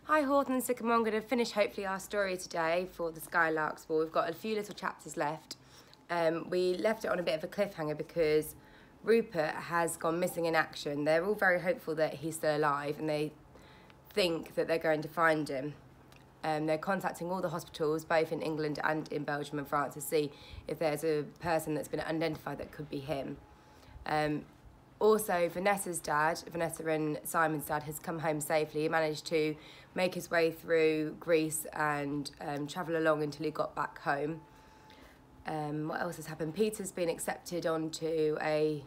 Hi Hawthorne and Sycamore, I'm going to finish hopefully our story today for the Skylarks ball. We've got a few little chapters left. We left it on a bit of a cliffhanger because Rupert has gone missing in action. They're all very hopeful that he's still alive and they think that they're going to find him. They're contacting all the hospitals, both in England and in Belgium and France, to see if there's a person that's been identified that could be him. Also, Vanessa and Simon's dad, has come home safely. He managed to make his way through Greece and travel along until he got back home. What else has happened? Peter's been accepted onto a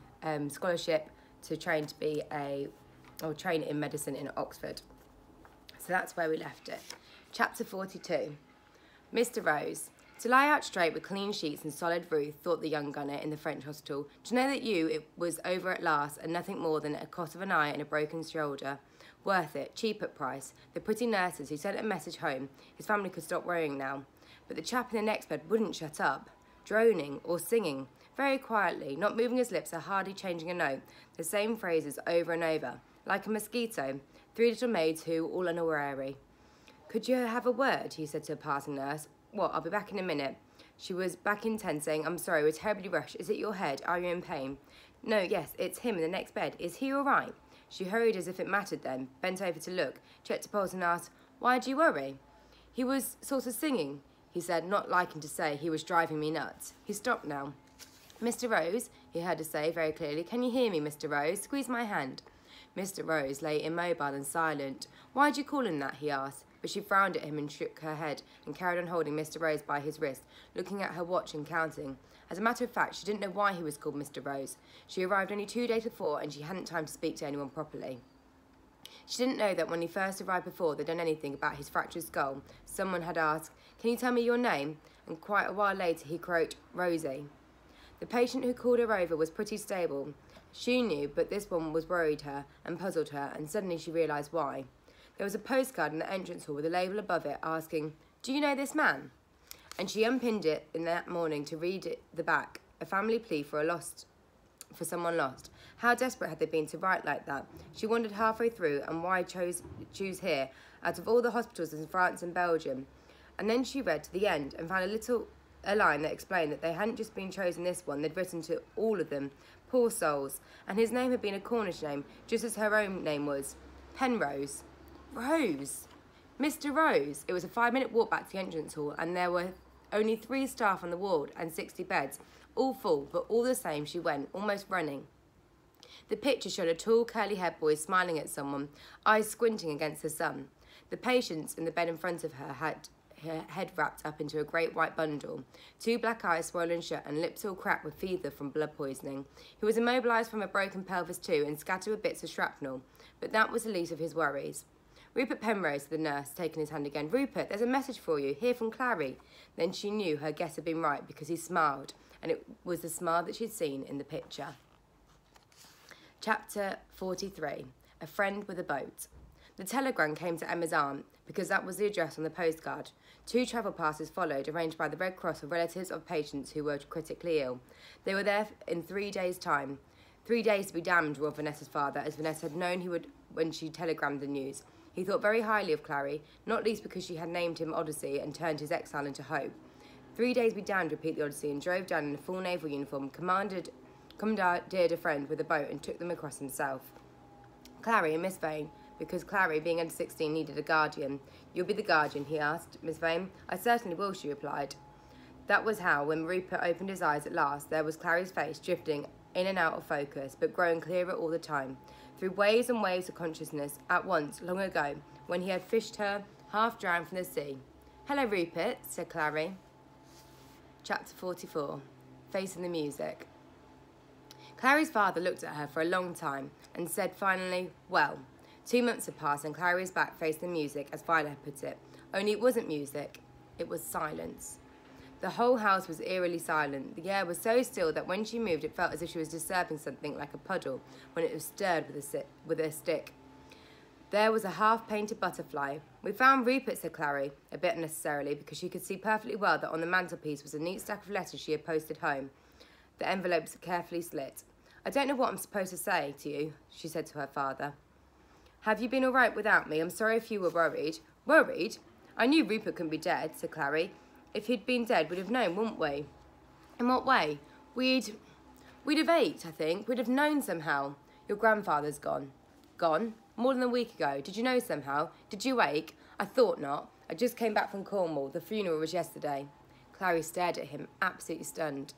scholarship to train in medicine in Oxford. So that's where we left it. Chapter 42. Mr. Rose. To lie out straight with clean sheets and solid roof, thought the young gunner in the French hospital. To know that it was over at last, and nothing more than a cost of an eye and a broken shoulder. Worth it, cheap at price. The pretty nurses who sent a message home, his family could stop worrying now. But the chap in the next bed wouldn't shut up, droning or singing, very quietly, not moving his lips or hardly changing a note, the same phrases over and over, like a mosquito. 3 little maids who, all unwary. Could you have a word, he said to a passing nurse. What, I'll be back in a minute. She was back in 10, saying, I'm sorry, we're terribly rushed. Is it your head? Are you in pain? No, yes, it's him in the next bed. Is he all right? She hurried as if it mattered then, bent over to look, checked a pulse and asked, why do you worry? He was sort of singing, he said, not liking to say he was driving me nuts. He stopped now. Mr. Rose, he heard her say very clearly, can you hear me, Mr. Rose? Squeeze my hand. Mr. Rose lay immobile and silent. Why do you call him that? He asked. But she frowned at him and shook her head and carried on holding Mr. Rose by his wrist, looking at her watch and counting. As a matter of fact, she didn't know why he was called Mr. Rose. She arrived only 2 days before and she hadn't time to speak to anyone properly. She didn't know that when he first arrived before they'd done anything about his fractured skull. Someone had asked, can you tell me your name? And quite a while later he croaked, Rosie. The patient who called her over was pretty stable. She knew, but this one was worried her and puzzled her, and suddenly she realised why. There was a postcard in the entrance hall with a label above it asking, do you know this man? And she unpinned it in that morning to read it the back, a family plea for someone lost. How desperate had they been to write like that? She wondered halfway through and why choose here, out of all the hospitals in France and Belgium. And then she read to the end and found a line that explained that they hadn't just been chosen this one, they'd written to all of them, poor souls, and his name had been a Cornish name, just as her own name was, Penrose. Rose! Mr. Rose! It was a 5-minute walk back to the entrance hall, and there were only 3 staff on the ward and 60 beds, all full, but all the same she went, almost running. The picture showed a tall, curly-haired boy smiling at someone, eyes squinting against the sun. The patients in the bed in front of her had her head wrapped up into a great white bundle, 2 black eyes swollen shut and lips all cracked with fever from blood poisoning. He was immobilised from a broken pelvis too and scattered with bits of shrapnel, but that was the least of his worries. Rupert Penrose, the nurse, taking his hand again. Rupert, there's a message for you, here from Clary. Then she knew her guess had been right because he smiled, and it was the smile that she'd seen in the picture. Chapter 43. A Friend with a Boat. The telegram came to Emma's aunt because that was the address on the postcard. 2 travel passes followed, arranged by the Red Cross for relatives of patients who were critically ill. They were there in 3 days' time. 3 days to be damned, roared Vanessa's father, as Vanessa had known he would when she telegrammed the news. He thought very highly of Clary, not least because she had named him Odyssey and turned his exile into hope. 3 days be damned, repeated the Odyssey, and drove down in a full naval uniform, commandeered a friend with a boat and took them across himself. Clary and Miss Vane, because Clary, being under 16, needed a guardian. You'll be the guardian, he asked Miss Vane. I certainly will, she replied. That was how, when Rupert opened his eyes at last, there was Clary's face drifting in and out of focus, but growing clearer all the time. Through waves and waves of consciousness, at once, long ago, when he had fished her, half drowned from the sea. Hello, Rupert, said Clary. Chapter 44. Facing the Music. Clary's father looked at her for a long time and said finally, well, 2 months had passed and Clary was back facing the music, as Violet put it. Only it wasn't music, it was silence. The whole house was eerily silent. The air was so still that when she moved it felt as if she was disturbing something like a puddle when it was stirred with a stick. There was a half-painted butterfly. We found Rupert, said Clary, a bit unnecessarily, because she could see perfectly well that on the mantelpiece was a neat stack of letters she had posted home. The envelopes carefully slit. I don't know what I'm supposed to say to you, she said to her father. Have you been all right without me? I'm sorry if you were worried. Worried? I knew Rupert couldn't be dead, said Clary. If he'd been dead, we'd have known, wouldn't we? In what way? We'd have ached, I think. We'd have known somehow. Your grandfather's gone. Gone? More than a week ago. Did you know somehow? Did you wake? I thought not. I just came back from Cornwall. The funeral was yesterday. Clary stared at him, absolutely stunned.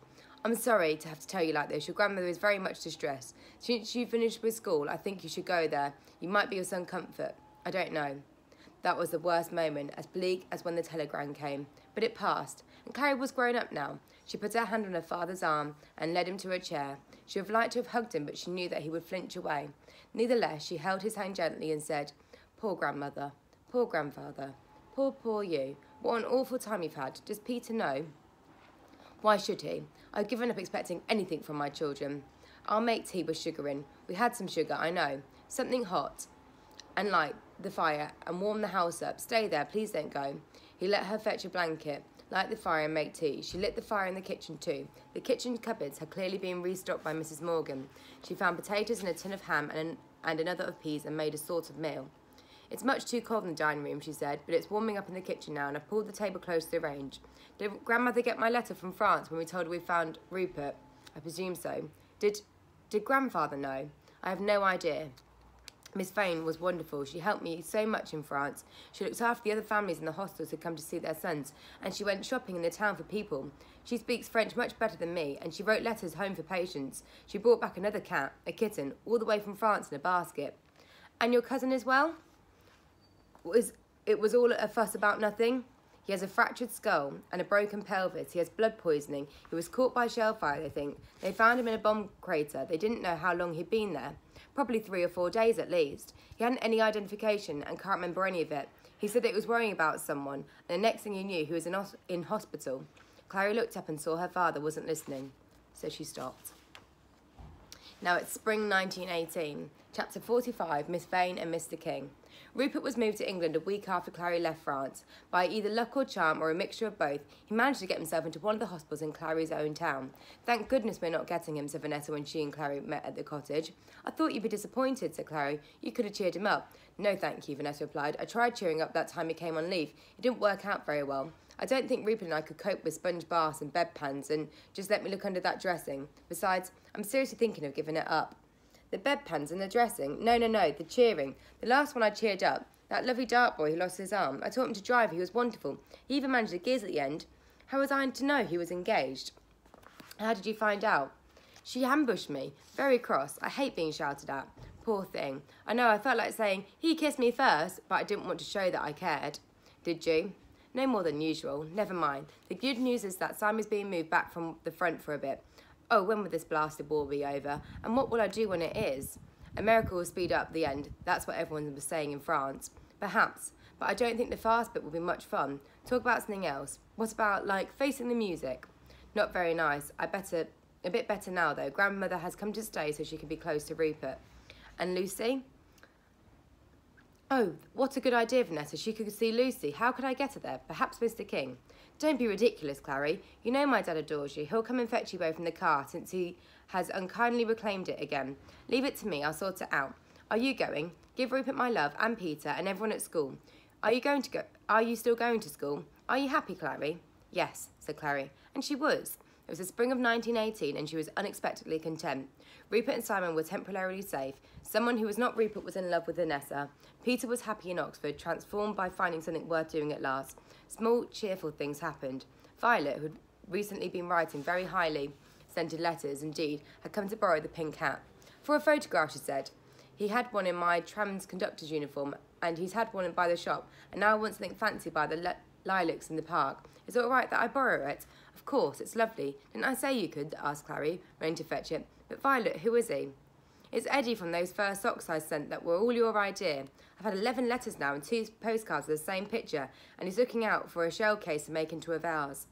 I'm sorry to have to tell you like this. Your grandmother is very much distressed. Since you finished with school, I think you should go there. You might be your son comfort. I don't know. That was the worst moment, as bleak as when the telegram came. But it passed, and Clary was grown up now. She put her hand on her father's arm and led him to a chair. She would have liked to have hugged him, but she knew that he would flinch away. Nevertheless, she held his hand gently and said, Poor grandmother, poor grandfather, poor you. What an awful time you've had. Does Peter know? Why should he? I've given up expecting anything from my children. I'll make tea with sugar in. We had some sugar, I know. Something hot. And light the fire and warm the house up. Stay there, please don't go. He let her fetch a blanket, light the fire and make tea. She lit the fire in the kitchen too. The kitchen cupboards had clearly been restocked by Mrs. Morgan. She found potatoes and a tin of ham and another of peas and made a sort of meal. It's much too cold in the dining room, she said, but it's warming up in the kitchen now and I've pulled the table close to the range. Did grandmother get my letter from France when we told her we found Rupert? I presume so. Did grandfather know? I have no idea. Miss Vane was wonderful. She helped me so much in France. She looked after the other families in the hostels who'd come to see their sons, and she went shopping in the town for people. She speaks French much better than me, and she wrote letters home for patients. She brought back another cat, a kitten, all the way from France in a basket. And your cousin as well? It was all a fuss about nothing? He has a fractured skull and a broken pelvis. He has blood poisoning. He was caught by shell fire, they think. They found him in a bomb crater. They didn't know how long he'd been there. Probably 3 or 4 days at least. He hadn't any identification and can't remember any of it. He said that he was worrying about someone, and the next thing he knew, he was in hospital. Clary looked up and saw her father wasn't listening, so she stopped. Now it's spring 1918. Chapter 45, Miss Vane and Mr. King. Rupert was moved to England a week after Clary left France. By either luck or charm or a mixture of both, he managed to get himself into one of the hospitals in Clary's own town. Thank goodness we're not getting him, said Vanessa when she and Clary met at the cottage. I thought you'd be disappointed, said Clary. You could have cheered him up. No, thank you, Vanessa replied. I tried cheering up that time he came on leave. It didn't work out very well. I don't think Rupert and I could cope with sponge baths and bedpans and just let me look under that dressing. Besides, I'm seriously thinking of giving it up. The bedpans and the dressing? No, the cheering. The last one I cheered up, that lovely dark boy who lost his arm. I taught him to drive, he was wonderful. He even managed the gears at the end. How was I to know he was engaged? How did you find out? She ambushed me, very cross. I hate being shouted at. Poor thing. I know, I felt like saying, he kissed me first, but I didn't want to show that I cared. Did you? No more than usual. Never mind. The good news is that Simon's being moved back from the front for a bit. Oh, when will this blasted war be over? And what will I do when it is? America will speed up the end. That's what everyone was saying in France. Perhaps. But I don't think the fast bit will be much fun. Talk about something else. What about, like, facing the music? Not very nice. A bit better now, though. Grandmother has come to stay so she can be close to Rupert. And Lucy? Oh, what a good idea, Vanessa. She could see Lucy. How could I get her there? Perhaps Mr. King. Don't be ridiculous, Clary. You know my dad adores you. He'll come and fetch you both in the car since he has unkindly reclaimed it again. Leave it to me. I'll sort it out. Are you going? Give Rupert my love and Peter and everyone at school. Are you still going to school? Are you happy, Clary? Yes, said Clary. And she was. It was the spring of 1918 and she was unexpectedly content. Rupert and Simon were temporarily safe. Someone who was not Rupert was in love with Vanessa. Peter was happy in Oxford, transformed by finding something worth doing at last. Small, cheerful things happened. Violet, who had recently been writing very highly scented letters, indeed, had come to borrow the pink hat. For a photograph, she said. He had one in my tram's conductor's uniform, and he's had one by the shop, and now wants something fancy by the lilacs in the park. Is it all right that I borrow it? Of course, it's lovely. Didn't I say you could? Asked Clary, running to fetch it. But Violet, who is he? It's Eddie from those first socks I sent that were all your idea. I've had 11 letters now and 2 postcards with the same picture, and he's looking out for a shell case to make into a vase.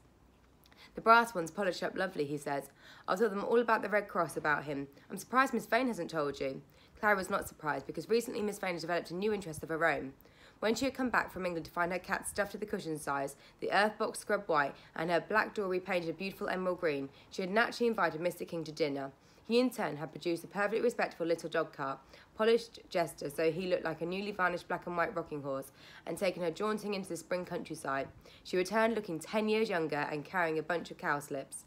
The brass one's polished up lovely, he says. I'll tell them all about the Red Cross about him. I'm surprised Miss Vane hasn't told you. Clara was not surprised, because recently Miss Vane had developed a new interest of her own. When she had come back from England to find her cat stuffed to the cushion size, the earth box scrubbed white, and her black door repainted a beautiful emerald green, she had naturally invited Mr. King to dinner. He in turn had produced a perfectly respectable little dog cart, polished jester so he looked like a newly varnished black and white rocking horse, and taken her jaunting into the spring countryside. She returned looking 10 years younger and carrying a bunch of cowslips.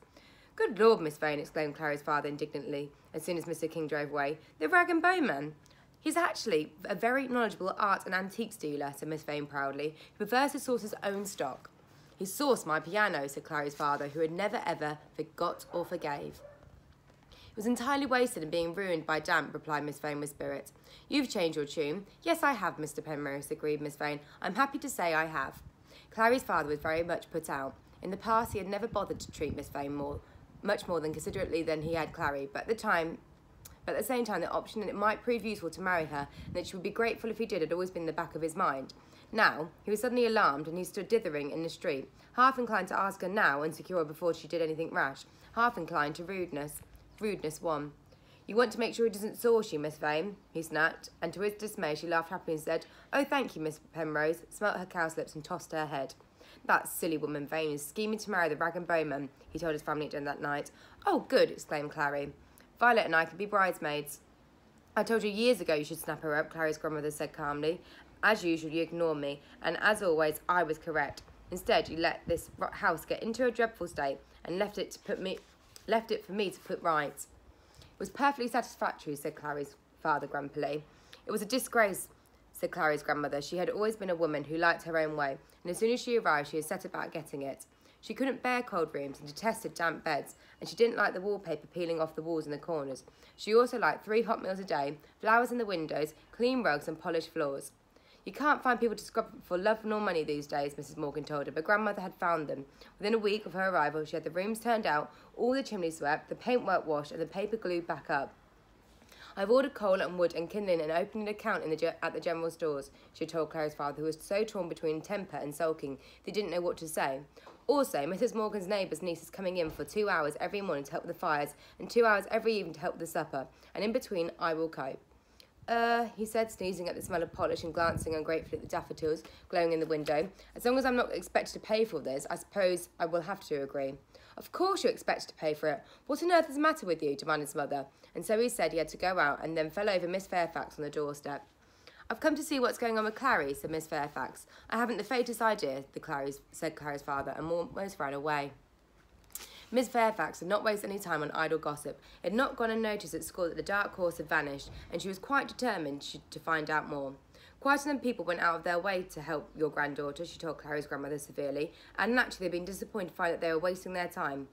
"Good Lord, Miss Vane," exclaimed Clary's father indignantly, as soon as Mr. King drove away. "The rag and bone man." "He's actually a very knowledgeable art and antiques dealer," said Miss Vane proudly, "who prefers to source his own stock." "He sourced my piano," said Clary's father, who had never ever forgot or forgave. "It was entirely wasted and being ruined by damp," replied Miss Vane with spirit. "You've changed your tune." "Yes, I have, Mr. Penrose," agreed Miss Vane. "I'm happy to say I have." Clary's father was very much put out. In the past, he had never bothered to treat Miss Vane much more than considerately than he had Clary, but at the same time, the option that it might prove useful to marry her and that she would be grateful if he did had always been in the back of his mind. Now, he was suddenly alarmed, and he stood dithering in the street, half inclined to ask her now and secure her before she did anything rash, half inclined to rudeness. Rudeness won. "You want to make sure he doesn't sauce you, Miss Vane," he snapped, and to his dismay she laughed happily and said, "Oh, thank you, Miss Penrose," smelt her cowslips and tossed her head. "That silly woman Vane is scheming to marry the rag and bowman," he told his family at dinner that night. "Oh, good," exclaimed Clary. "Violet and I can be bridesmaids." "I told you years ago you should snap her up," Clary's grandmother said calmly. "As usual, you ignored me, and as always, I was correct. Instead, you let this house get into a dreadful state and left it for me to put right." "It was perfectly satisfactory," said Clary's father grumpily. "It was a disgrace," said Clary's grandmother. She had always been a woman who liked her own way, and as soon as she arrived, she had set about getting it. She couldn't bear cold rooms and detested damp beds, and she didn't like the wallpaper peeling off the walls and the corners. She also liked 3 hot meals a day, flowers in the windows, clean rugs and polished floors. "You can't find people to scrub for love nor money these days," Mrs. Morgan told her, but grandmother had found them. Within a week of her arrival, she had the rooms turned out, all the chimneys swept, the paintwork washed, and the paper glued back up. "I've ordered coal and wood and kindling and opened an account at the general stores," she told Clary's father, who was so torn between temper and sulking that he didn't know what to say. "Also, Mrs. Morgan's neighbour's niece is coming in for 2 hours every morning to help with the fires and 2 hours every evening to help with the supper, and in between I will cope." He said, sneezing at the smell of polish and glancing ungratefully at the daffodils glowing in the window. "As long as I'm not expected to pay for this, I suppose I will have to agree." "Of course you're expected to pay for it. What on earth is the matter with you?" demanded his mother. And so he said he had to go out, and then fell over Miss Fairfax on the doorstep. "I've come to see what's going on with Clary," said Miss Fairfax. "I haven't the faintest idea," said Clary's father, and almost ran away. Miss Fairfax had not wasted any time on idle gossip. It had not gone unnoticed at school that the dark horse had vanished, and she was quite determined to find out more. "Quite a number of people went out of their way to help your granddaughter," she told Clary's grandmother severely, and naturally had been disappointed to find that they were wasting their time.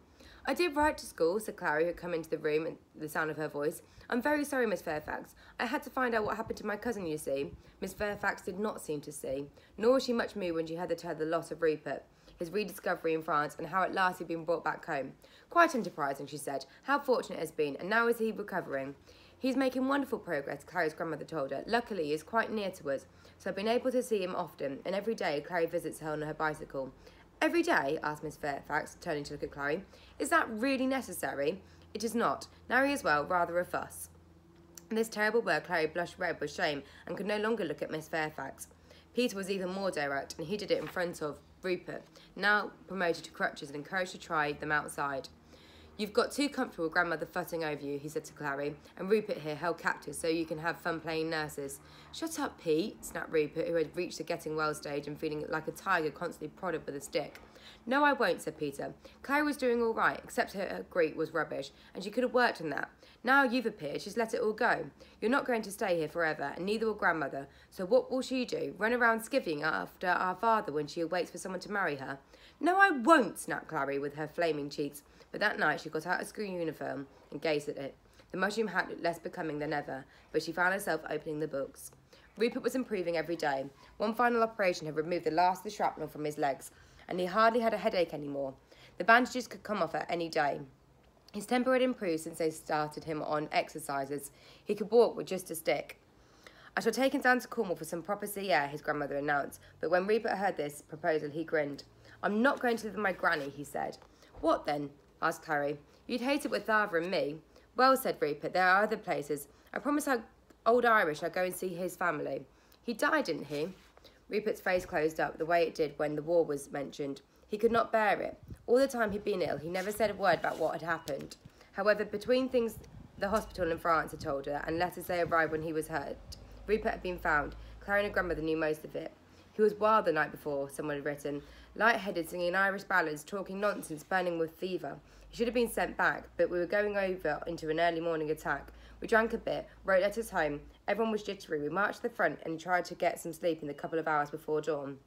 "I did write to school," said Clary, who had come into the room at the sound of her voice. "I'm very sorry, Miss Fairfax. I had to find out what happened to my cousin, you see." Miss Fairfax did not seem to see, nor was she much moved when she heard the loss of Rupert, his rediscovery in France, and how at last he'd been brought back home. "Quite enterprising," she said. "How fortunate it has been, and now is he recovering?" "He's making wonderful progress," Clary's grandmother told her. "Luckily, he is quite near to us, so I've been able to see him often, and every day Clary visits her on her bicycle." "Every day?" asked Miss Fairfax, turning to look at Clary. "Is that really necessary?" "It is not. Now he is well, rather a fuss." At this terrible word, Clary blushed red with shame and could no longer look at Miss Fairfax. Peter was even more direct, and he did it in front of Rupert, now promoted to crutches and encouraged to try them outside. "You've got too comfortable, grandmother fussing over you," he said to Clary, "and Rupert here held captive so you can have fun playing nurses." "Shut up, Pete," snapped Rupert, who had reached the getting well stage and feeling like a tiger constantly prodded with a stick. "No, I won't," said Peter. "Clary was doing all right, except her Greek was rubbish, and she could have worked on that. Now you've appeared, she's let it all go. You're not going to stay here forever, and neither will grandmother. So what will she do? Run around skivvying after our father when she waits for someone to marry her?" "No, I won't," snapped Clary with her flaming cheeks. But that night she got out her school uniform and gazed at it. The mushroom hat looked less becoming than ever, but she found herself opening the books. Rupert was improving every day. One final operation had removed the last of the shrapnel from his legs, and he hardly had a headache anymore. The bandages could come off at any day. His temper had improved since they started him on exercises. He could walk with just a stick. "I shall take him down to Cornwall for some proper sea air," his grandmother announced, but when Rupert heard this proposal he grinned. "I'm not going to live with my granny," he said. "What then?" asked Clary. "You'd hate it with father and me." "Well," said Rupert, "there are other places. I promised our old Irish I'd go and see his family." "He died, didn't he?" Rupert's face closed up the way it did when the war was mentioned. He could not bear it. All the time he'd been ill, he never said a word about what had happened. However, between things the hospital in France had told her, and letters they arrived when he was hurt. Rupert had been found. Clary and her grandmother knew most of it. He was wild the night before, someone had written. Light-headed, singing Irish ballads, talking nonsense, burning with fever. He should have been sent back, but we were going over into an early morning attack. We drank a bit, wrote letters home. Everyone was jittery. We marched to the front and tried to get some sleep in the couple of hours before dawn.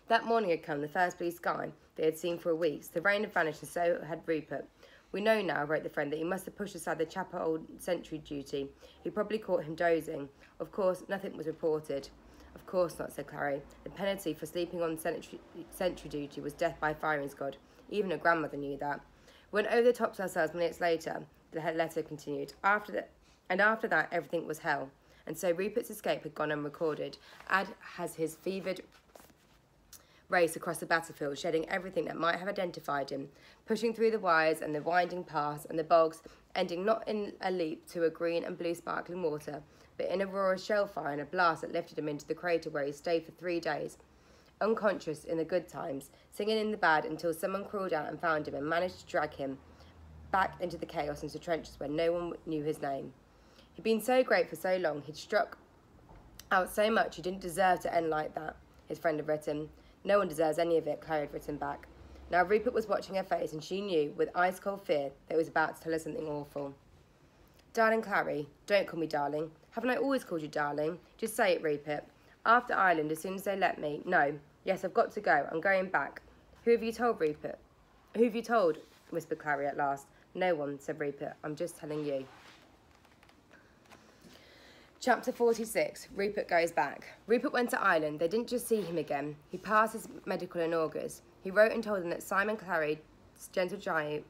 That morning had come, the first blue sky they had seen for a week. The rain had vanished, and so had Rupert. We know now, wrote the friend, that he must have pushed aside the chapel old sentry duty. He probably caught him dozing. Of course, nothing was reported. Of course not, said Clary. The penalty for sleeping on sentry duty was death by firing squad. Even her grandmother knew that. We went over the tops ourselves minutes later, the letter continued. After that, everything was hell. And so Rupert's escape had gone unrecorded, as has his fevered race across the battlefield, shedding everything that might have identified him, pushing through the wires and the winding paths and the bogs, ending not in a leap to a green and blue sparkling water, but in a roar of shellfire and a blast that lifted him into the crater where he stayed for 3 days, unconscious in the good times, singing in the bad, until someone crawled out and found him and managed to drag him back into the chaos, into trenches where no one knew his name. He'd been so great for so long, he'd struck out so much he didn't deserve to end like that, his friend had written. No one deserves any of it, Clary had written back. Now Rupert was watching her face, and she knew, with ice-cold fear, that he was about to tell her something awful. Darling Clary, don't call me darling. Haven't I always called you darling? Just say it, Rupert. After Ireland, as soon as they let me. No. Yes, I've got to go. I'm going back. Who have you told, Rupert? Who have you told? Whispered Clary at last. No one, said Rupert. I'm just telling you. Chapter 46. Rupert goes back. Rupert went to Ireland. They didn't just see him again. He passed his medical in August. He wrote and told them that Simon Clary's gentle giant...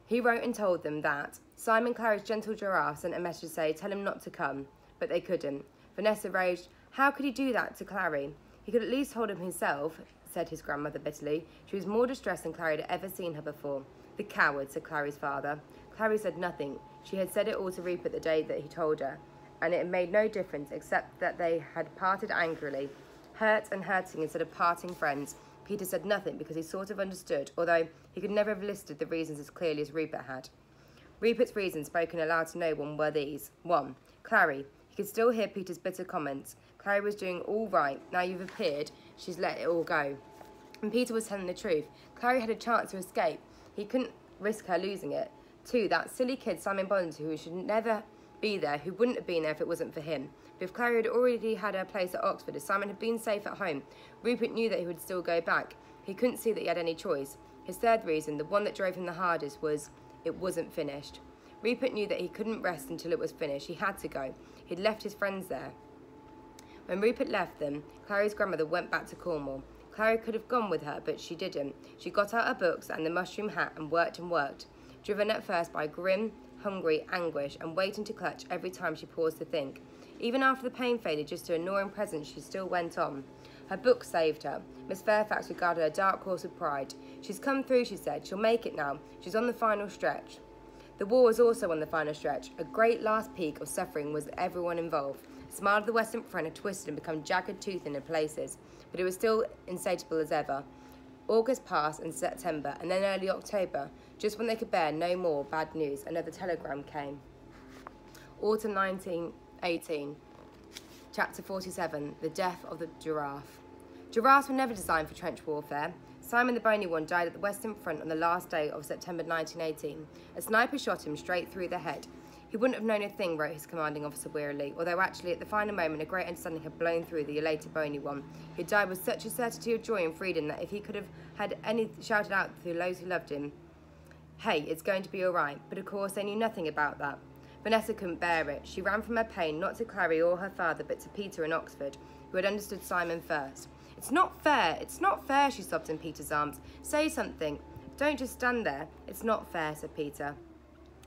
He wrote and told them that Simon Clary's gentle giraffe sent a message to say, tell him not to come. But they couldn't. Vanessa raged, how could he do that to Clary? He could at least hold him himself, said his grandmother bitterly. She was more distressed than Clary had ever seen her before. The coward, said Clary's father. Clary said nothing. She had said it all to Rupert the day that he told her, and it had made no difference except that they had parted angrily, hurt and hurting instead of parting friends. Peter said nothing because he sort of understood, although he could never have listed the reasons as clearly as Rupert had. Rupert's reasons, spoken aloud to no one, were these. 1. Clary. He could still hear Peter's bitter comments. Clary was doing all right. Now you've appeared, she's let it all go. And Peter was telling the truth. Clary had a chance to escape. He couldn't risk her losing it. 2. That silly kid Simon Bonds, who should never be there, who wouldn't have been there if it wasn't for him. But if Clary had already had her place at Oxford, if Simon had been safe at home, Rupert knew that he would still go back. He couldn't see that he had any choice. His third reason, the one that drove him the hardest, was it wasn't finished. Rupert knew that he couldn't rest until it was finished. He had to go. He'd left his friends there. When Rupert left them, Clary's grandmother went back to Cornwall. Clary could have gone with her, but she didn't. She got out her books and the mushroom hat and worked, driven at first by grim, hungry anguish and waiting to clutch every time she paused to think. Even after the pain faded just to a gnawing presence, she still went on. Her book saved her. Miss Fairfax regarded her dark horse with pride. She's come through, she said. She'll make it now. She's on the final stretch. The war was also on the final stretch. A great last peak of suffering was everyone involved. The smile of the western front had twisted and become jagged-toothed in places, but it was still insatiable as ever. August passed and September, and then early October, just when they could bear no more bad news, another telegram came. Autumn 1918. Chapter 47. The Death of the Giraffe. Giraffes were never designed for trench warfare. Simon the Bony One died at the Western Front on the last day of September 1918. A sniper shot him straight through the head. He wouldn't have known a thing, wrote his commanding officer wearily, although actually at the final moment a great understanding had blown through the elated Bony One. He died with such a certainty of joy and freedom that if he could have had any shouted out through those who loved him, hey, it's going to be all right. But of course they knew nothing about that. Vanessa couldn't bear it. She ran from her pain, not to Clary or her father, but to Peter in Oxford, who had understood Simon first. It's not fair, she sobbed in Peter's arms. Say something. Don't just stand there. It's not fair, said Peter.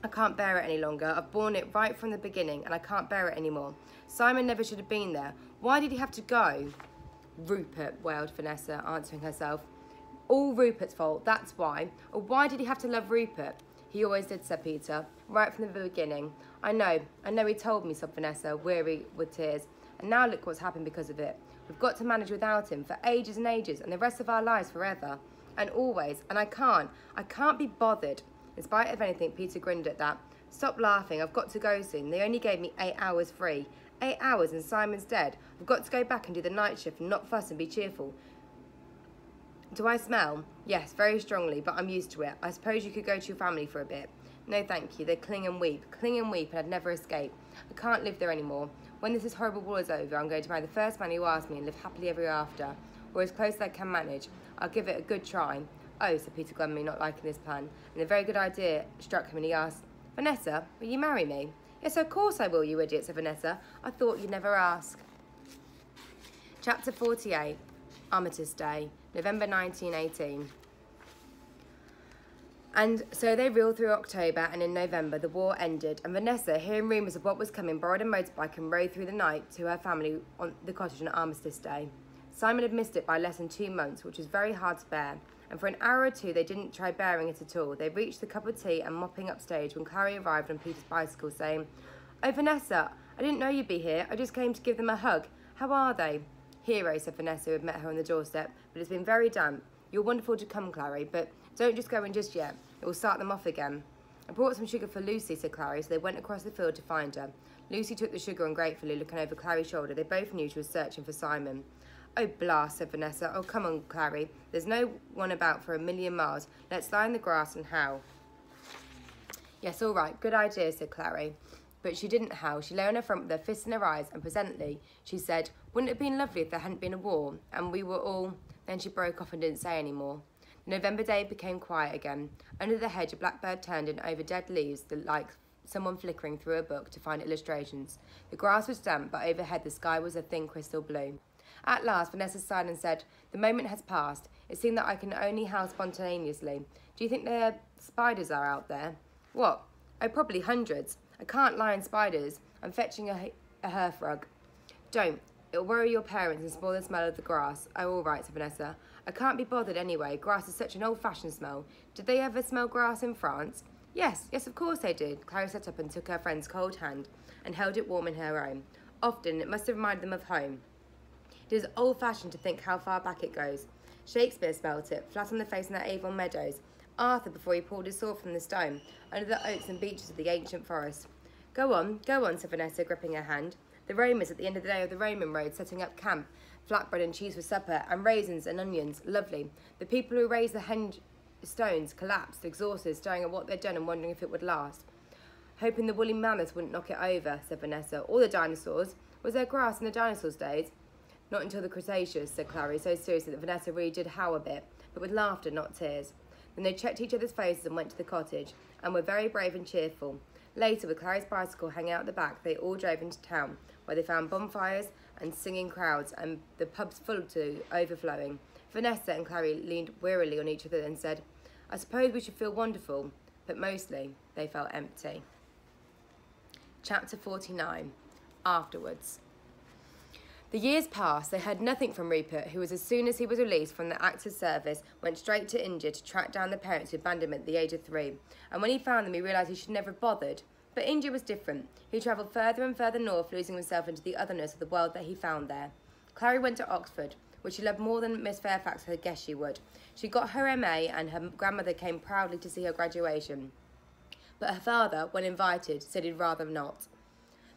I can't bear it any longer. I've borne it right from the beginning, and I can't bear it anymore. Simon never should have been there. Why did he have to go? Rupert, wailed Vanessa, answering herself. All Rupert's fault, that's why. Or why did he have to love Rupert? He always did, said Peter, right from the beginning. I know he told me, sobbed Vanessa, weary with tears. And now look what's happened because of it. We've got to manage without him for ages and ages, and the rest of our lives forever. And always, and I can't be bothered. In spite of anything, Peter grinned at that. Stop laughing, I've got to go soon. They only gave me 8 hours free. 8 hours and Simon's dead. I've got to go back and do the night shift and not fuss and be cheerful. Do I smell? Yes, very strongly, but I'm used to it. I suppose you could go to your family for a bit. No, thank you. They cling and weep, and I'd never escape. I can't live there anymore. When this horrible war is over, I'm going to marry the first man who asks me and live happily ever after, or as close as I can manage. I'll give it a good try. Oh, said Peter glumly, not liking this plan, and a very good idea struck him, and he asked, Vanessa, will you marry me? Yes, of course I will, you idiot, said Vanessa. I thought you'd never ask. Chapter 48, Armistice Day, November 1918. And so they reeled through October, and in November the war ended, and Vanessa, hearing rumours of what was coming, borrowed a motorbike and rode through the night to her family on the cottage on Armistice Day. Simon had missed it by less than 2 months, which was very hard to bear, and for an hour or two they didn't try bearing it at all. They reached the cup of tea and mopping up stage when Clary arrived on Peter's bicycle, saying, Oh, Vanessa, I didn't know you'd be here. I just came to give them a hug. How are they? Hero, said Vanessa, who had met her on the doorstep, but it's been very damp. You're wonderful to come, Clary, but don't just go in just yet. It will start them off again. I brought some sugar for Lucy, said Clary, so they went across the field to find her. Lucy took the sugar ungratefully, looking over Clary's shoulder. They both knew she was searching for Simon. Oh, blast, said Vanessa. Oh, come on, Clary. There's no one about for a million miles. Let's lie in the grass and howl. Yes, all right. Good idea, said Clary. But she didn't howl. She lay on her front with her fists in her eyes, and presently she said, Wouldn't it have been lovely if there hadn't been a war, and we were all... Then she broke off and didn't say any more. The November day became quiet again. Under the hedge, a blackbird turned in over dead leaves like someone flickering through a book to find illustrations. The grass was damp, but overhead the sky was a thin crystal blue. At last, Vanessa sighed and said, The moment has passed. It seemed that I can only howl spontaneously. Do you think there spiders are out there? What? Oh, probably hundreds. I can't lie in spiders. I'm fetching a hearth rug. Don't. It'll worry your parents and spoil the smell of the grass. Oh, all right, said Vanessa. I can't be bothered anyway. Grass is such an old-fashioned smell. Did they ever smell grass in France? Yes, of course they did. Clary sat up and took her friend's cold hand and held it warm in her own. Often, it must have reminded them of home. It is old-fashioned to think how far back it goes. Shakespeare smelt it, flat on the face in the Avon meadows. Arthur before he pulled his sword from the stone, under the oaks and beeches of the ancient forest. Go on, said Vanessa, gripping her hand. The Romans at the end of the day of the Roman road, setting up camp, flatbread and cheese for supper, and raisins and onions, lovely. The people who raised the henge stones collapsed, exhausted, staring at what they'd done and wondering if it would last. Hoping the woolly mammoth wouldn't knock it over, said Vanessa. Or the dinosaurs. Was there grass in the dinosaurs' days? Not until the Cretaceous, said Clary, so seriously that Vanessa really did howl a bit, but with laughter, not tears. Then they checked each other's faces and went to the cottage, and were very brave and cheerful. Later, with Clary's bicycle hanging out the back, they all drove into town, where they found bonfires and singing crowds, and the pubs full to overflowing. Vanessa and Clary leaned wearily on each other and said, I suppose we should feel wonderful, but mostly they felt empty. Chapter 49. Afterwards. The years passed. They heard nothing from Rupert, who was, as soon as he was released from the active service, went straight to India to track down the parents who abandoned him at the age of 3. And when he found them, he realised he should never have bothered. But India was different. He travelled further and further north, losing himself into the otherness of the world that he found there. Clary went to Oxford, which she loved more than Miss Fairfax had guessed she would. She got her MA, and her grandmother came proudly to see her graduation. But her father, when invited, said he'd rather not.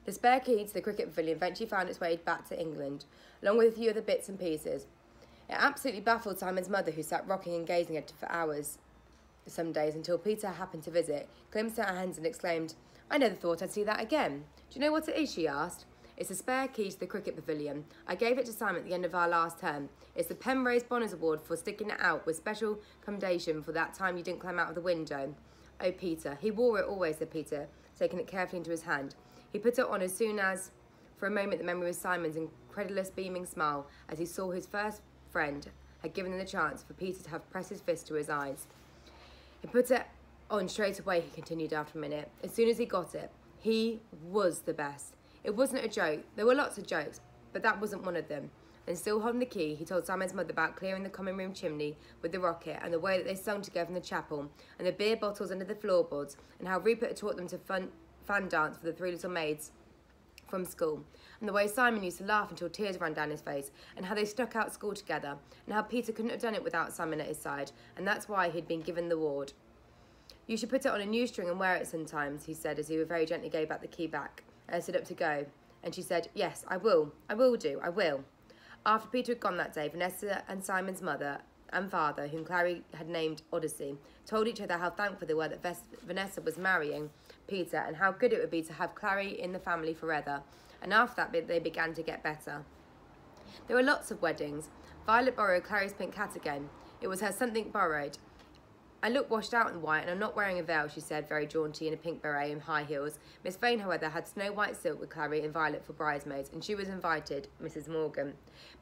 The spare key to the cricket pavilion eventually found its way back to England, along with a few other bits and pieces. It absolutely baffled Simon's mother, who sat rocking and gazing at it for hours some days, until Peter happened to visit, glimpsed at her hands and exclaimed, I never thought I'd see that again. Do you know what it is, she asked. It's a spare key to the cricket pavilion. I gave it to Simon at the end of our last term. It's the Penrose Bonners Award for sticking it out with special commendation for that time you didn't climb out of the window. Oh, Peter. He wore it always, said Peter, taking it carefully into his hand. He put it on as soon as, for a moment, the memory of Simon's incredulous beaming smile as he saw his first friend had given him the chance for Peter to have pressed his fist to his eyes. He put it on straight away, he continued after a minute. As soon as he got it, he was the best. It wasn't a joke. There were lots of jokes, but that wasn't one of them. And still holding the key, he told Simon's mother about clearing the common room chimney with the rocket, and the way that they sung together in the chapel, and the beer bottles under the floorboards, and how Rupert had taught them to fan dance for the 3 little maids from school, and the way Simon used to laugh until tears ran down his face, and how they stuck out school together, and how Peter couldn't have done it without Simon at his side, and that's why he'd been given the award. You should put it on a new string and wear it sometimes, he said as he very gently gave back the key back and stood up to go. And she said, yes, I will. I will. After Peter had gone that day, Vanessa and Simon's mother and father, whom Clary had named Odyssey, told each other how thankful they were that Vanessa was marrying Peter and how good it would be to have Clary in the family forever. And after that, they began to get better. There were lots of weddings. Violet borrowed Clary's pink cat again. It was her something borrowed. I look washed out in white and I'm not wearing a veil, she said, very jaunty in a pink beret and high heels. Miss Vane, however, had snow white silk with Clary and Violet for bridesmaids, and she was invited, Mrs. Morgan.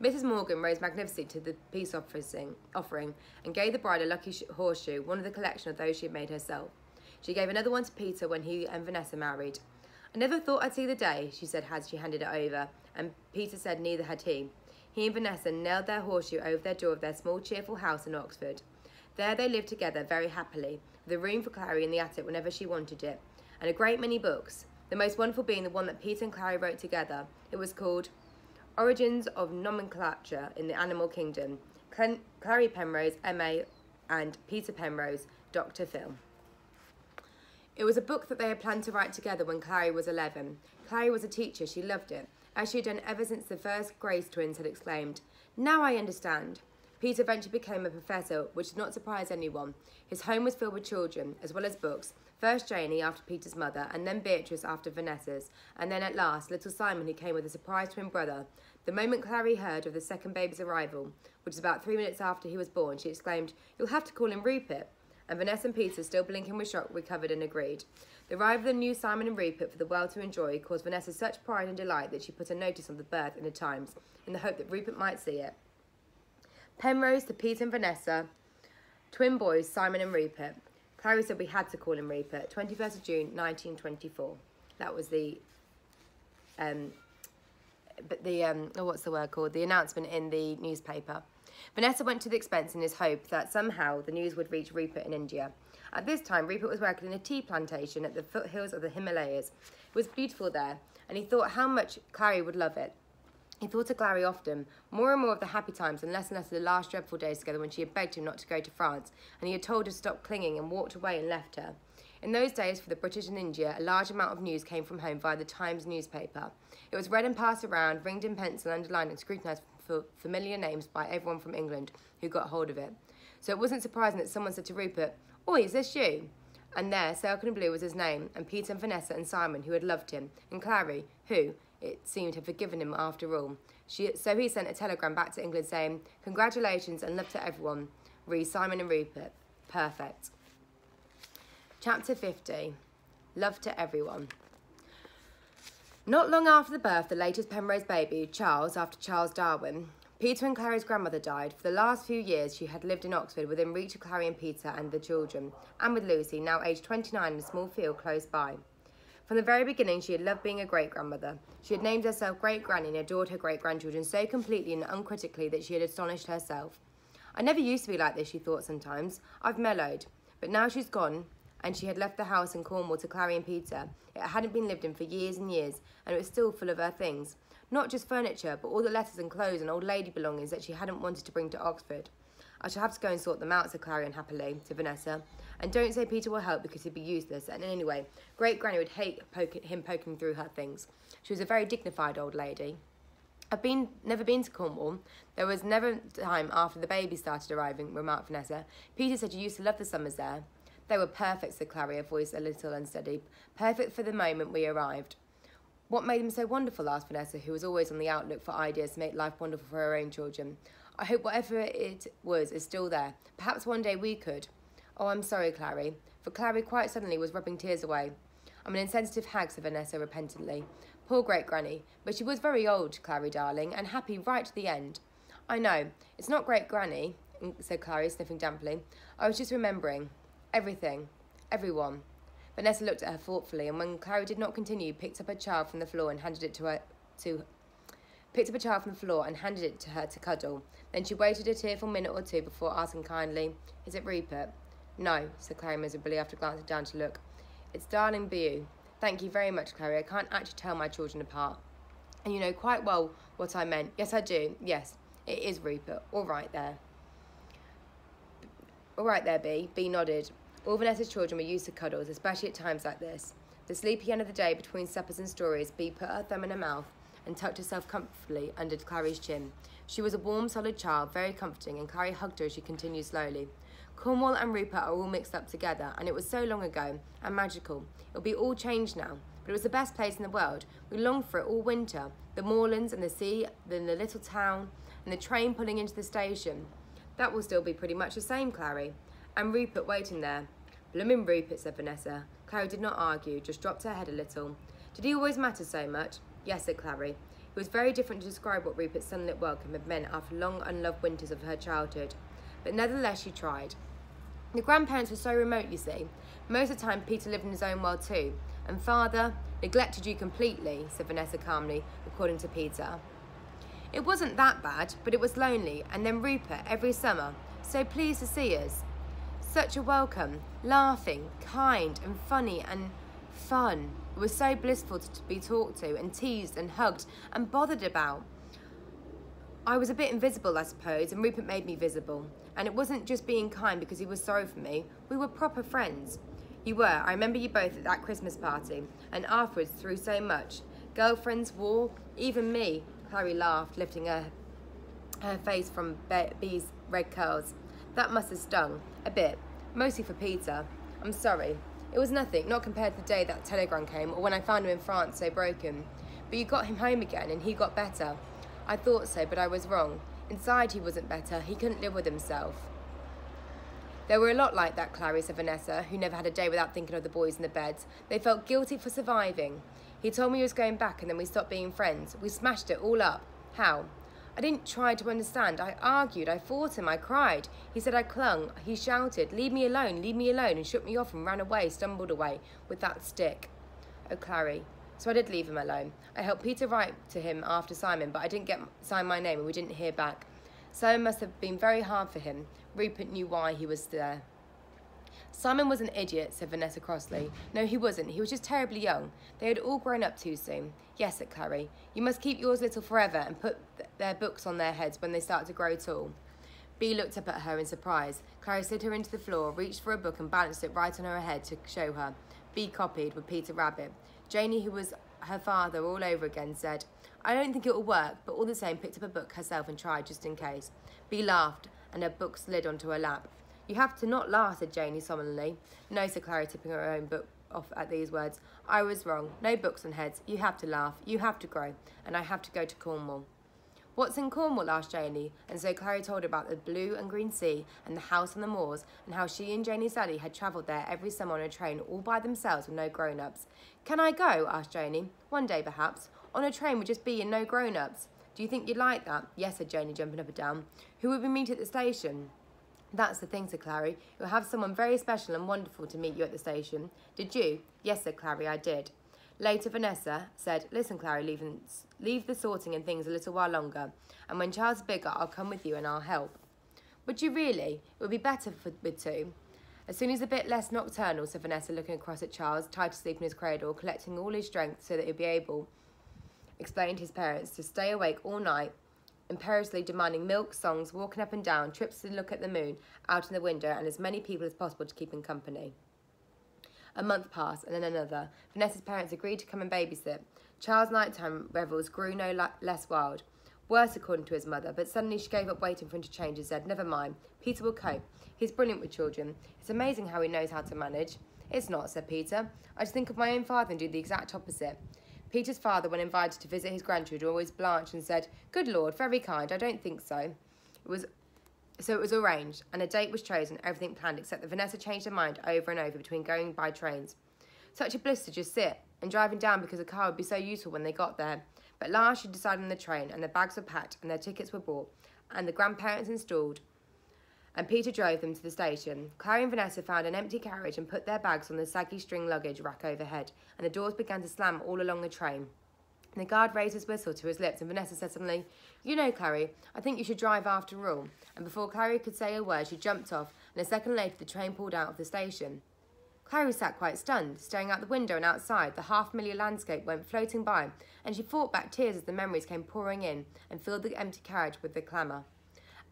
Mrs. Morgan rose magnificently to the peace offering and gave the bride a lucky horseshoe, one of the collection of those she had made herself. She gave another one to Peter when he and Vanessa married. I never thought I'd see the day, she said as she handed it over, and Peter said neither had he. He and Vanessa nailed their horseshoe over their door of their small, cheerful house in Oxford. There they lived together very happily, with a room for Clary in the attic whenever she wanted it, and a great many books, the most wonderful being the one that Peter and Clary wrote together. It was called Origins of Nomenclature in the Animal Kingdom. Clary Penrose, M.A., and Peter Penrose, Dr. Phil. It was a book that they had planned to write together when Clary was 11. Clary was a teacher, she loved it, as she had done ever since the first Grace twins had exclaimed, "Now I understand." Peter eventually became a professor, which did not surprise anyone. His home was filled with children, as well as books. First Janie, after Peter's mother, and then Beatrice after Vanessa's, and then at last little Simon, who came with a surprise twin brother. The moment Clary heard of the second baby's arrival, which was about 3 minutes after he was born, she exclaimed, "You'll have to call him Rupert." And Vanessa and Peter, still blinking with shock, recovered and agreed. The arrival of the new Simon and Rupert for the world to enjoy caused Vanessa such pride and delight that she put a notice on the birth in the Times, in the hope that Rupert might see it. Penrose to Peter and Vanessa, twin boys, Simon and Rupert. Clary said we had to call him Rupert. 21st of June, 1924. That was the what's the word called? The announcement in the newspaper. Vanessa went to the expense in his hope that somehow the news would reach Rupert in India. At this time, Rupert was working in a tea plantation at the foothills of the Himalayas. It was beautiful there, and he thought how much Clary would love it. He thought of Clary often, more and more of the happy times and less of the last dreadful days together when she had begged him not to go to France, and he had told her to stop clinging and walked away and left her. In those days, for the British in India, a large amount of news came from home via the Times newspaper. It was read and passed around, ringed in pencil, underlined and scrutinised for familiar names by everyone from England who got hold of it. So it wasn't surprising that someone said to Rupert, "Oi, is this you?" And there, Silken and Blue was his name, and Peter and Vanessa and Simon, who had loved him, and Clary, who, it seemed, had forgiven him after all. So he sent a telegram back to England saying, "Congratulations and love to everyone. Re Simon and Rupert." Perfect. Chapter 50. Love to everyone. Not long after the birth of the latest Penrose baby, Charles, after Charles Darwin, Peter and Clary's grandmother died. For the last few years, she had lived in Oxford within reach of Clary and Peter and the children, and with Lucy, now aged 29, in a small field close by. From the very beginning, she had loved being a great-grandmother. She had named herself Great Granny and adored her great-grandchildren so completely and uncritically that she had astonished herself. "I never used to be like this," she thought sometimes. "I've mellowed." But now she's gone, and she had left the house in Cornwall to Clary and Peter. It hadn't been lived in for years and years, and it was still full of her things. Not just furniture, but all the letters and clothes and old lady belongings that she hadn't wanted to bring to Oxford. "I shall have to go and sort them out," said Clary unhappily to Vanessa. "And don't say Peter will help because he'd be useless. And anyway, Great Granny would hate him poking through her things." She was a very dignified old lady. "I've never been to Cornwall. There was never time after the baby started arriving," remarked Vanessa. "Peter said you used to love the summers there." "They were perfect," said Clary, her voice a little unsteady. "Perfect for the moment we arrived." "What made them so wonderful?" asked Vanessa, who was always on the outlook for ideas to make life wonderful for her own children. "I hope whatever it was is still there. Perhaps one day we could." "Oh, I'm sorry, Clary." For Clary quite suddenly was rubbing tears away. "I'm an insensitive hag," said Vanessa repentantly. "Poor Great Granny. But she was very old, Clary darling, and happy right to the end." "I know. It's not Great Granny," said Clary, sniffing damply. "I was just remembering. Everything. Everyone." Vanessa looked at her thoughtfully, and when Clary did not continue, picked up a child from the floor and handed it to her to cuddle. Then she waited a tearful minute or two before asking kindly, "Is it Rupert?" "No," said Clary miserably after glancing down to look. "It's darling Beau. Thank you very much, Clary. I can't actually tell my children apart. And you know quite well what I meant." "Yes, I do. Yes, it is Rupert. All right there, Bea." Bea nodded. All Vanessa's children were used to cuddles, especially at times like this. The sleepy end of the day between suppers and stories, Bea put her thumb in her mouth and tucked herself comfortably under Clary's chin. She was a warm, solid child, very comforting, and Clary hugged her as she continued slowly. Cornwall and Rupert are all mixed up together, and it was so long ago, and magical. It'll be all changed now, but it was the best place in the world. We longed for it all winter. The moorlands and the sea, then the little town, and the train pulling into the station. That will still be pretty much the same, Clary. And Rupert waiting there. Bloomin' Rupert, said Vanessa. Clary did not argue, just dropped her head a little. Did he always matter so much? Yes, said Clary. It was very different to describe what Rupert's sunlit welcome had meant after long unloved winters of her childhood. But nevertheless she tried. The grandparents were so remote, you see. Most of the time Peter lived in his own world too. And father neglected you completely, said Vanessa calmly, according to Peter. It wasn't that bad, but it was lonely, and then Rupert every summer, so pleased to see us. Such a welcome, laughing, kind and funny and fun. It was so blissful to be talked to and teased and hugged and bothered about. I was a bit invisible, I suppose, and Rupert made me visible. And it wasn't just being kind because he was sorry for me. We were proper friends. You were. I remember you both at that Christmas party, and afterwards through so much. Girlfriends, war, even me. Clary laughed, lifting her face from Bea's red curls. That must have stung. A bit. Mostly for Peter. I'm sorry. It was nothing, not compared to the day that telegram came, or when I found him in France so broken. But you got him home again, and he got better. I thought so, but I was wrong. Inside he wasn't better. He couldn't live with himself. There were a lot like that, Clary, said Vanessa, who never had a day without thinking of the boys in the beds. They felt guilty for surviving. He told me he was going back, and then we stopped being friends. We smashed it all up. How? I didn't try to understand. I argued. I fought him. I cried. He said I clung. He shouted, leave me alone, and shook me off and ran away, stumbled away, with that stick. Oh, Clary. So I did leave him alone. I helped Peter write to him after Simon, but I didn't sign my name and we didn't hear back. Simon must have been very hard for him. Rupert knew why he was there. Simon was an idiot, said Vanessa crossly. No, he wasn't. He was just terribly young. They had all grown up too soon. Yes, said Clary. You must keep yours little forever and put their books on their heads when they start to grow tall. Bea looked up at her in surprise. Clary slid her into the floor, reached for a book and balanced it right on her head to show her. Bea copied with Peter Rabbit. Janey, who was her father all over again, said, I don't think it will work, but all the same picked up a book herself and tried just in case. Bea laughed and her book slid onto her lap. You have to not laugh, said Janey solemnly. No, said Clary, tipping her own book off at these words. I was wrong. No books on heads. You have to laugh. You have to grow. And I have to go to Cornwall. What's in Cornwall? Asked Janey, and so Clary told her about the blue and green sea and the house on the moors and how she and Janey's daddy had travelled there every summer on a train all by themselves with no grown-ups. Can I go? Asked Janey. One day, perhaps. On a train with just Bea and no grown-ups. Do you think you'd like that? Yes, said Janey, jumping up and down. Who would we meet at the station? That's the thing, said Clary. You'll have someone very special and wonderful to meet you at the station. Did you? Yes, said Clary, I did. Later, Vanessa said, listen, Clary, leave the sorting and things a little while longer, and when Charles is bigger, I'll come with you and I'll help. Would you really? It would be better with two. As soon as he's a bit less nocturnal, said Vanessa, looking across at Charles, tied to sleep in his cradle, collecting all his strength so that he'd be able, explained to his parents, to stay awake all night, imperiously demanding milk, songs, walking up and down, trips to look at the moon out in the window, and as many people as possible to keep him company. A month passed, and then another. Vanessa's parents agreed to come and babysit. Charles' nighttime revels grew no less wild. Worse, according to his mother, but suddenly she gave up waiting for him to change and said, never mind, Peter will cope. He's brilliant with children. It's amazing how he knows how to manage. It's not, said Peter. I just think of my own father and do the exact opposite. Peter's father, when invited to visit his grandchildren, always blanched and said, good Lord, very kind, I don't think so. So it was arranged, and a date was chosen, everything planned, except that Vanessa changed her mind over and over between going by trains. Such a bliss to just sit, and driving down because a car would be so useful when they got there. But at last she decided on the train, and the bags were packed, and their tickets were bought, and the grandparents installed, and Peter drove them to the station. Clary and Vanessa found an empty carriage and put their bags on the saggy string luggage rack overhead, and the doors began to slam all along the train. And the guard raised his whistle to his lips, and Vanessa said suddenly, you know, Clary, I think you should drive after all. And before Clary could say a word, she jumped off, and a second later the train pulled out of the station. Clary sat quite stunned, staring out the window and outside. The half-familiar landscape went floating by, and she fought back tears as the memories came pouring in and filled the empty carriage with the clamour.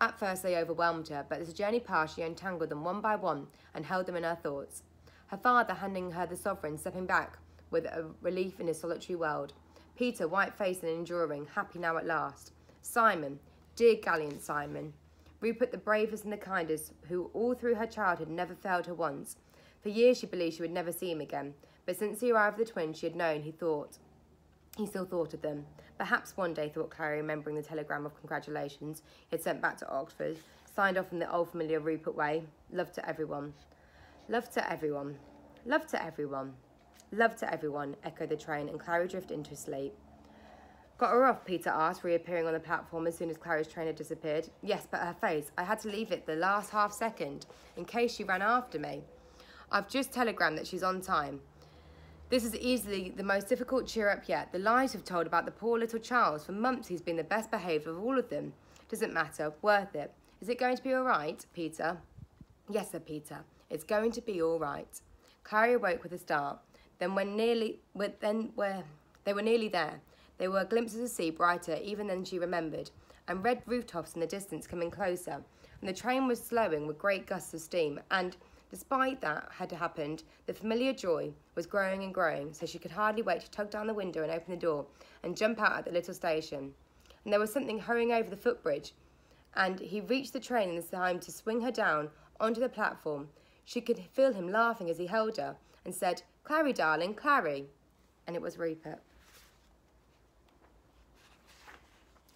At first they overwhelmed her, but as the journey passed she untangled them one by one and held them in her thoughts. Her father handing her the sovereign, stepping back with a relief in his solitary world. Peter, white-faced and enduring, happy now at last. Simon, dear gallant Simon. Rupert, the bravest and the kindest, who all through her childhood never failed her once. For years she believed she would never see him again, but since the arrival of the twins she had known he still thought of them. Perhaps one day, thought Clary, remembering the telegram of congratulations he had sent back to Oxford, signed off in the old familiar Rupert way. Love to everyone. Love to everyone. Love to everyone. Love to everyone, echoed the train, and Clary drifted into sleep. Got her off? Peter asked, reappearing on the platform as soon as Clary's train had disappeared. Yes, but her face. I had to leave it the last half second, in case she ran after me. I've just telegrammed that she's on time. This is easily the most difficult cheer-up yet. The lies we've told about the poor little Charles. For months he's been the best behaved of all of them. Doesn't matter. Worth it. Is it going to be all right, Peter? Yes, said Peter. It's going to be all right. Clary awoke with a start. They were nearly there. There were glimpses of sea brighter even than she remembered, and red rooftops in the distance coming closer. And the train was slowing with great gusts of steam, and despite that had happened, the familiar joy was growing and growing, so she could hardly wait to tug down the window and open the door and jump out at the little station. And there was something hurrying over the footbridge, and he reached the train in time to swing her down onto the platform. She could feel him laughing as he held her and said, "Clary, darling, Clary." And it was Rupert.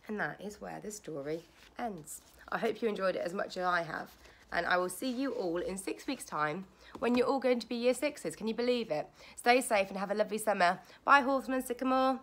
And that is where the story ends. I hope you enjoyed it as much as I have. And I will see you all in 6 weeks' time when you're all going to be year sixes. Can you believe it? Stay safe and have a lovely summer. Bye, Hawthorne and Sycamore.